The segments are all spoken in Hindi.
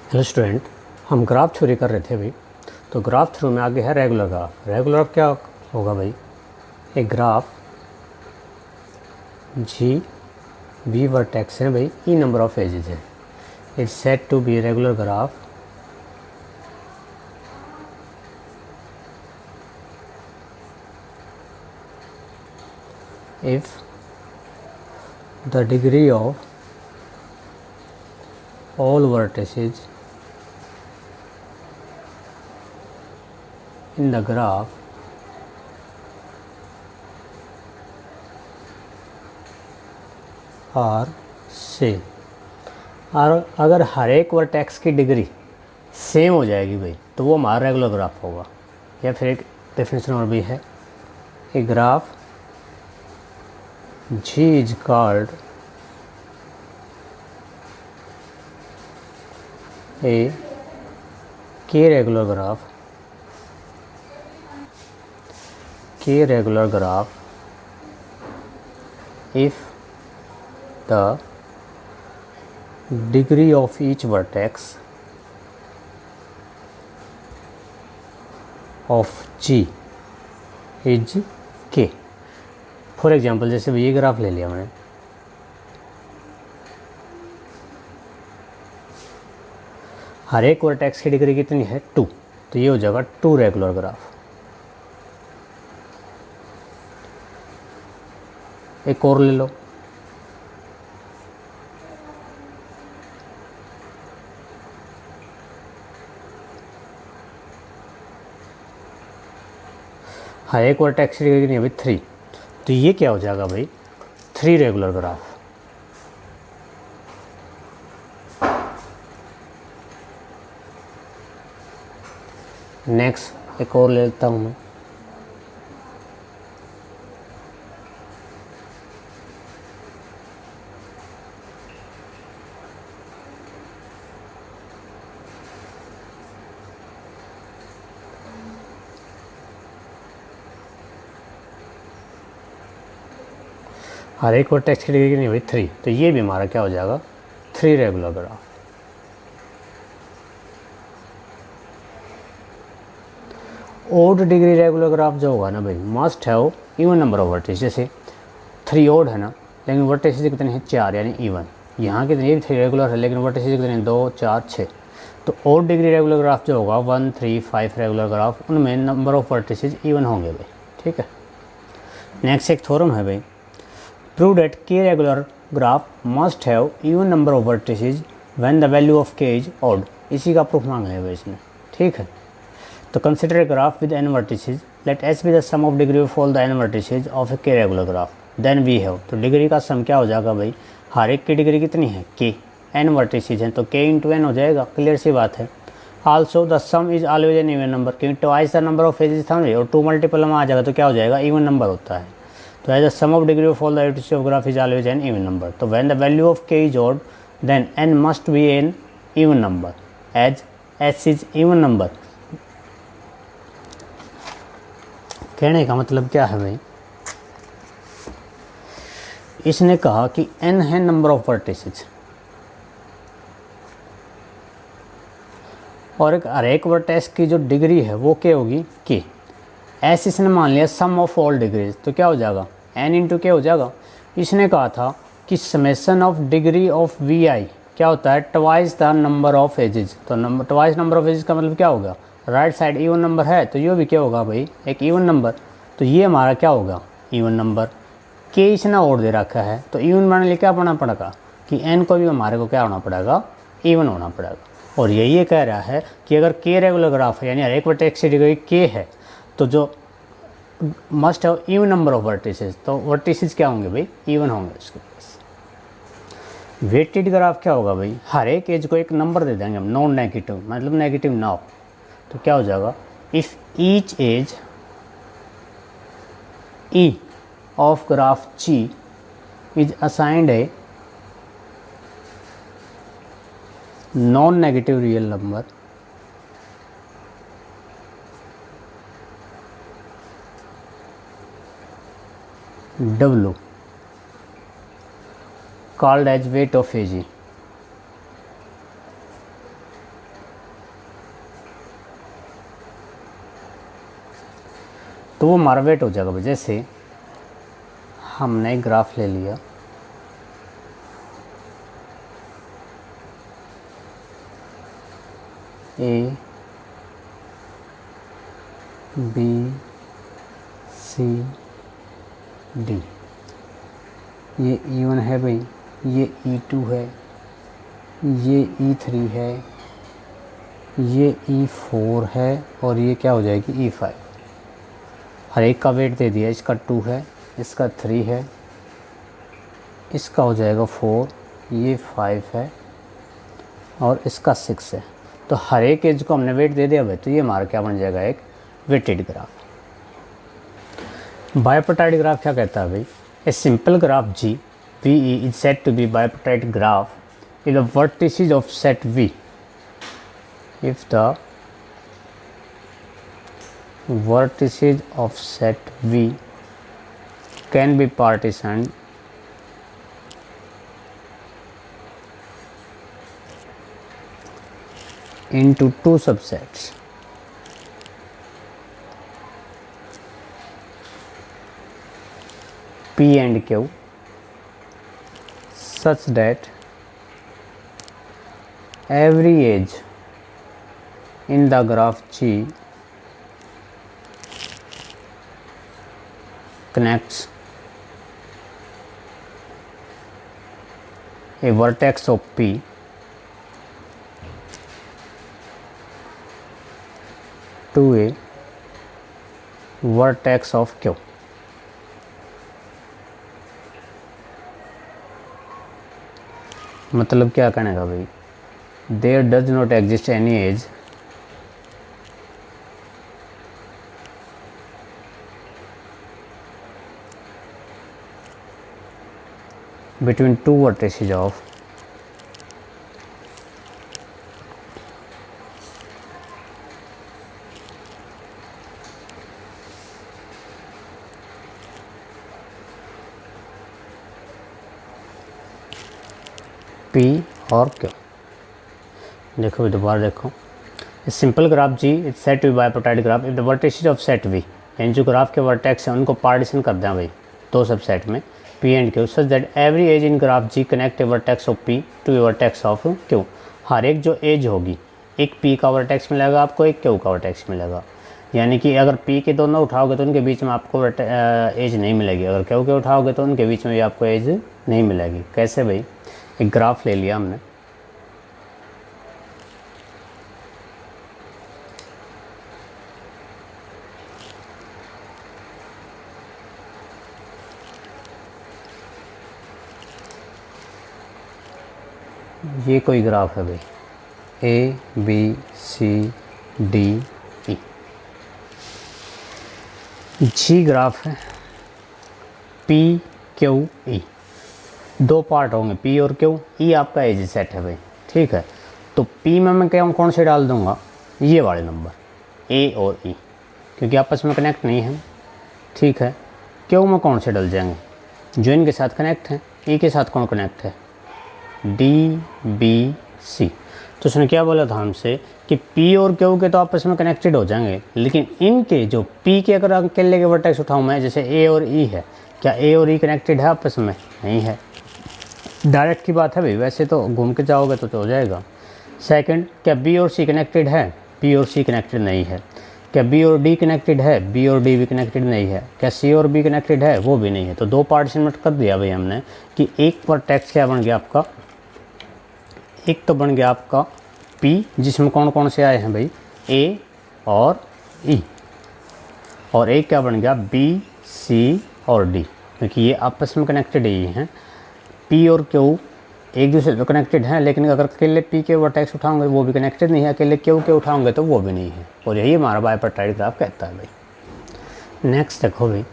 हेलो स्टूडेंट, हम ग्राफ थ्योरी कर रहे थे अभी। तो ग्राफ थ्योरी में आगे है रेगुलर ग्राफ। रेगुलर ग्राफ क्या होगा भाई? एक ग्राफ जी वी वर्टेक्स है भाई, ई नंबर ऑफ एजेस है। It's said to be regular graph if the degree of all vertices in the graph are same। और अगर हर एक वर्टेक्स की डिग्री सेम हो जाएगी भाई तो वो हमारा रेगुलर ग्राफ होगा। या फिर एक डेफिनेशन और भी है, a graph G is called a k-regular graph if the degree of each vertex of G is k। For example जैसे ये ग्राफ ले लिया मैंने, हर एक वर्टेक्स की डिग्री कितनी है 2, तो ये हो जाएगा 2 रेगुलर ग्राफ। एक और ले लो, हर एक वर्टेक्स की डिग्री कितनी है भाई 3, तो ये क्या हो जाएगा भाई 3 रेगुलर ग्राफ। नेक्स्ट एक और ले लेता हूँ मैं, हर एक वर्टेक्स की डिग्री नहीं भाई 3, तो ये भी हमारा क्या हो जाएगा 3 regular graph. Odd degree regular graph जो होगा ना भाई must have even number of vertices. जैसे 3 ओड है ना, लेकिन वर्टिसेस कितने हैं 4, यानी इवन। यहाँ कितने, ये भी 3 रेगुलर है लेकिन वर्टिसेस कितने हैं 2, 4, 6। तो ओड डिग्री रेगुलर ग्राफ जो होगा 1, 3, 5 रेगुलर ग्राफ, उनमें नंबर ऑफ वर्टिसेस इवन होंगे भाई। ठीक है। नेक्स्ट एक थ्योरम है भाई, prove that k regular graph must have even number of vertices when the value of k is odd। इसी का प्रूफ मांगा है भाई इसने। ठीक है, तो consider a graph with n vertices, let s be the sum of degree of all the n vertices of a k regular graph, then we have। तो डिग्री का सम क्या हो जाएगा भाई, हर एक की डिग्री कितनी है k, n vertices हैं तो k इंटू n हो जाएगा, क्लियर सी बात है। Also the sum is always an even number, क्योंकि twice the number of edges था और 2 मल्टीपल में आ जाएगा तो क्या हो जाएगा इवन नंबर होता है। तो as the sum of degree of all the vertices of graph is always an even number. तो when the value of k is odd then n must be an even number as s is even number. कहने का मतलब क्या है भाई, इसने कहा कि n है नंबर ऑफ वर्टिसेस और हर एक वर्टेक्स की जो डिग्री है वो क्या होगी k। एस इसने मान लिया सम ऑफ ऑल डिग्रीज, तो क्या हो जाएगा n इंटू के हो जाएगा। इसने कहा था कि summation of degree of v i क्या होता है twice the number of edges. तो ट्वाइस नंबर ऑफ एजेस का मतलब क्या होगा, राइट साइड इवन नंबर है तो ये भी क्या होगा भाई एक इवन नंबर। तो ये हमारा क्या होगा इवन नंबर। के इसने और दे रखा है तो इवन बनने लिए क्या होना पड़ेगा कि n को भी हमारे को क्या होना पड़ेगा इवन होना पड़ेगा। और यही कह रहा है कि अगर k रेगुलर ग्राफ है यानी हर एक वर्टेक्स की डिग्री k है तो जो must have even number of vertices, तो वर्टिसेस क्या होंगे भाई इवन होंगे उसके पास। वेटेड ग्राफ क्या होगा भाई, हर एक एज को एक नंबर दे देंगे हम, नॉन नेगेटिव मतलब नेगेटिव ना हो। तो क्या हो जाएगा if each edge E of graph G is assigned a non negative real number W called as weight of AG। तो वो हमारा वेट हो जाएगा भाई। जैसे हमने एक ग्राफ ले लिया, ए बी सी डी, ये E1 है भाई, ये E2 है, ये E3 है, ये E4 है और ये क्या हो जाएगी E5। हर एक का वेट दे दिया, इसका 2 है, इसका 3 है, इसका हो जाएगा 4, ये 5 है और इसका 6 है। तो हर एक एज को हमने वेट दे दिया भाई, तो ये हमारा क्या बन जाएगा, एक वेटेड ग्राफ। बाइपर्टाइट ग्राफ क्या कहता है भाई, a simple graph G VE is said to be bipartite graph if the vertices of set V, if the vertices of set V can be partitioned into two subsets, P and Q, such that every edge in the graph G connects a vertex of P to a vertex of Q। मतलब क्या कहने का भाई, there does not exist any edge between two vertices of P और Q। देखो दोबारा देखो, simple graph G is set to be bipartite graph if the vertices of set V, यानी जो ग्राफ के वर्टेक्स हैं उनको पार्टीशन कर दें भाई दो सबसेट में P and Q, such that every edge in graph G connect a vertex of P to a vertex of Q। हर एक जो एज होगी, एक P का वर्टेक्स मिलेगा आपको, एक Q का वर्टेक्स मिलेगा। यानी कि अगर P के दोनों उठाओगे तो उनके बीच में आपको एज नहीं मिलेगी, अगर Q के उठाओगे तो उनके बीच में भी आपको एज नहीं मिलेगी। कैसे भाई, एक ग्राफ ले लिया हमने, ये कोई ग्राफ है भाई, A B C D E, G graph है, P Q E, दो पार्ट होंगे P और Q, E आपका एज सेट है भाई, ठीक है। तो P में मैं क्या कौन से डाल दूंगा, ये वाले नंबर A और E, क्योंकि आपस में कनेक्ट नहीं है, ठीक है। Q में कौन से डल जाएंगे, जो इनके साथ कनेक्ट हैं। E के साथ कौन कनेक्ट है, D B C। तो उसने क्या बोला था हमसे कि P और Q के तो आपस में कनेक्टेड हो जाएंगे, लेकिन इनके जो P के अगर अकेले के वर्टेक्स उठाऊँ मैं, जैसे A और E है, क्या A और E कनेक्टेड है आपस में, नहीं है। डायरेक्ट की बात है भाई, वैसे तो घूम के जाओगे तो हो जाएगा। सेकंड, क्या B और C कनेक्टेड है, B और C कनेक्टेड नहीं है। क्या B और D कनेक्टेड है, B और D भी कनेक्टेड नहीं है। क्या C और B कनेक्टेड है, वो भी नहीं है। तो दो पार्टीशन कर दिया भाई हमने कि एक वर्टेक्स क्या बन गया आपका, एक तो बन गया आपका P, जिसमें कौन कौन से आए हैं भाई, A और E, और एक क्या बन गया B C और D, क्योंकि ये आपस में कनेक्टेड ही हैं। P और Q एक दूसरे से कनेक्टेड हैं, लेकिन अगर अकेले P के वर्टेक्स उठाओगे वो भी कनेक्टेड नहीं है, अकेले Q के उठाओगे तो वो भी नहीं है। और यही हमारा बाइपर्टाइट ग्राफ कहता है भाई। नेक्स्ट देखो भाई,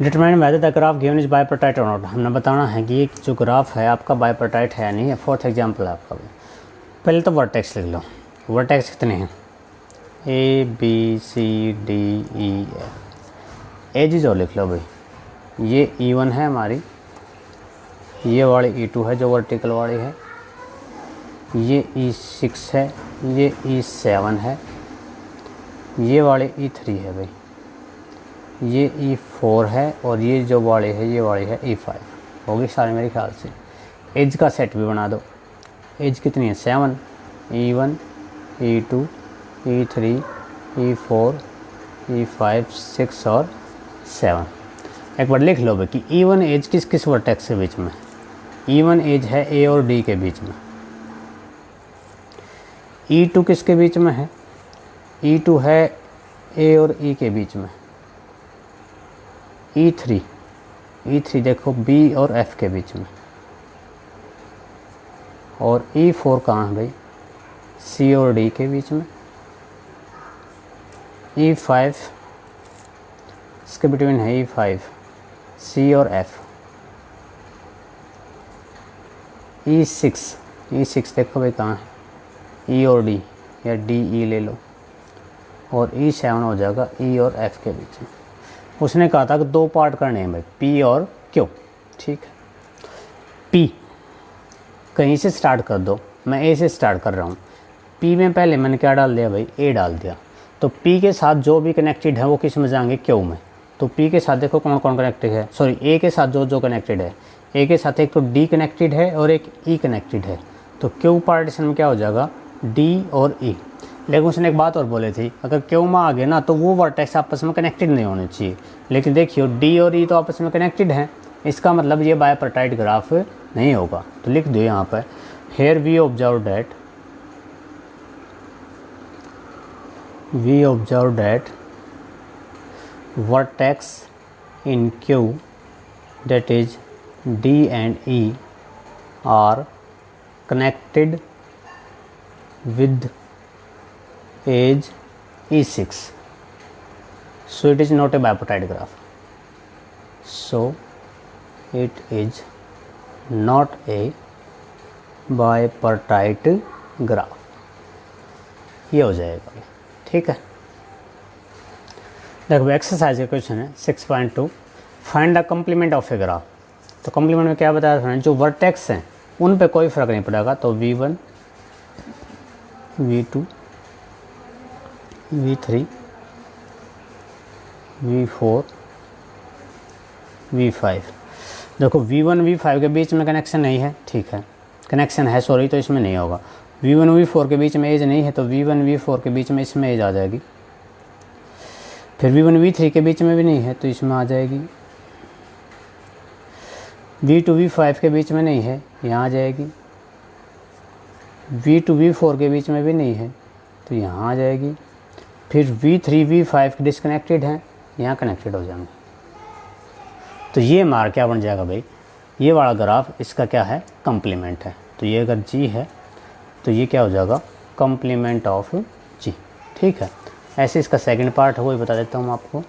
determine whether the graph given is bipartite और नॉट। हमने बताना है कि ये जो ग्राफ है आपका बाइपर्टाइट है नहीं है। फोर्थ एग्जाम्पल है आपका भाई, पहले तो वर्टेक्स लिख लो। वर्टेक्स कितने हैं, A B C D E F। Edges और लिख लो भाई, ये E1 है हमारी, ये वाली E2 है जो वर्टिकल वाली है, ये E6 है, ये E7 है, ये वाले E3 है भाई, ये E4 है और ये जो वाले है ये वाली है E5 होगी सारे मेरे ख्याल से। एज का सेट भी बना दो। एज कितनी है 7, E1 E2 E3 E4 E5 6 और 7। एक बार लिख लो भाई कि E1 एज किस किस वर्टेक्स के बीच में। E1 एज है A और D के बीच में। E2 किसके बीच में है? E2 है A और E के बीच में। E3 देखो B और F के बीच में। और E4 कहाँ है भाई? C और D के बीच में। E5 इसके बिटवीन है E5 C और F। E6 देखो भाई कहाँ है? E और D या D E ले लो। और E7 हो जाएगा E और F के बीच में। उसने कहा था कि 2 पार्ट करने हैं भाई, P और Q। ठीक है, P कहीं से स्टार्ट कर दो, मैं A से स्टार्ट कर रहा हूँ। P में पहले मैंने क्या डाल दिया भाई? A डाल दिया। तो P के साथ जो भी कनेक्टेड है वो किस में जाएंगे? Q में। तो P के साथ देखो कौन कौन कनेक्टेड है, सॉरी A के साथ जो कनेक्टेड है, A के साथ एक तो D कनेक्टेड है और एक E कनेक्टेड है। तो Q पार्टीशन में क्या हो जाएगा? D और E। लेकिन उसने एक बात और बोली थी, अगर Q में आ गए ना तो वो वर्टेक्स आपस में कनेक्टेड नहीं होने चाहिए। लेकिन देखियो D और E तो आपस में कनेक्टेड हैं, इसका मतलब ये बायपार्टाइट ग्राफ नहीं होगा। तो लिख दो यहाँ पर, here we observe that vertex in Q, that is D and E, are connected with edge E6. So it is not a bipartite graph. So it is not a bipartite graph. ये हो जाएगा, ठीक है। देखो एक्सरसाइज का क्वेश्चन है 6.2, find the complement of a graph. तो कम्प्लीमेंट में क्या बताया था? जो वर्टेक्स हैं उन पे कोई फ़र्क नहीं पड़ेगा। तो V1 V2 V3 V4 V5। देखो V1 V5 के बीच में कनेक्शन नहीं है, ठीक है, कनेक्शन है सॉरी, तो इसमें नहीं होगा। V1 V4 के बीच में एज नहीं है, तो V1 V4 के बीच में इसमें एज आ जाएगी। फिर V1 V3 के बीच में भी नहीं है तो इसमें आ जाएगी। V2 V5 के बीच में नहीं है, यहाँ आ जाएगी। V2 V4 के बीच में भी नहीं है तो यहाँ आ जाएगी। फिर V3 V5 डिसकनेक्टेड हैं, यहाँ कनेक्टेड हो जाएंगे। तो ये हमारा क्या बन जाएगा भाई? ये वाला ग्राफ इसका क्या है? कम्प्लीमेंट है। तो ये अगर G है तो ये क्या हो जाएगा? कम्प्लीमेंट ऑफ G, ठीक है। ऐसे इसका सेकंड पार्ट है, वही बता देता हूँ आपको।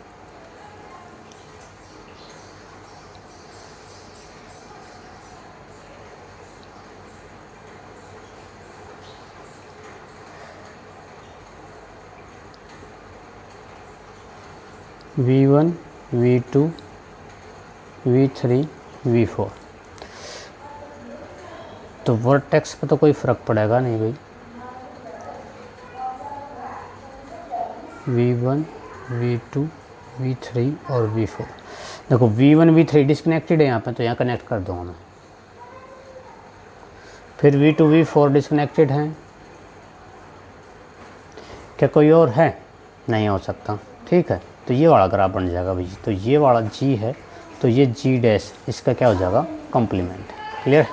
V1 V2 V3 V4। तो वर्टेक्स पे तो कोई फ़र्क पड़ेगा नहीं भाई। V1 V2 V3 और V4। देखो V1 V3 डिस्कनेक्टेड है यहाँ पे, तो यहाँ कनेक्ट कर दूँगा मैं। फिर V2 V4 डिस्कनेक्टेड हैं, क्या कोई और है? नहीं हो सकता, ठीक है। तो ये वाला ग्राफ बन जाएगा भाई। तो ये वाला G है, तो ये G डैश इसका क्या हो जाएगा? कॉम्प्लीमेंट। क्लियर?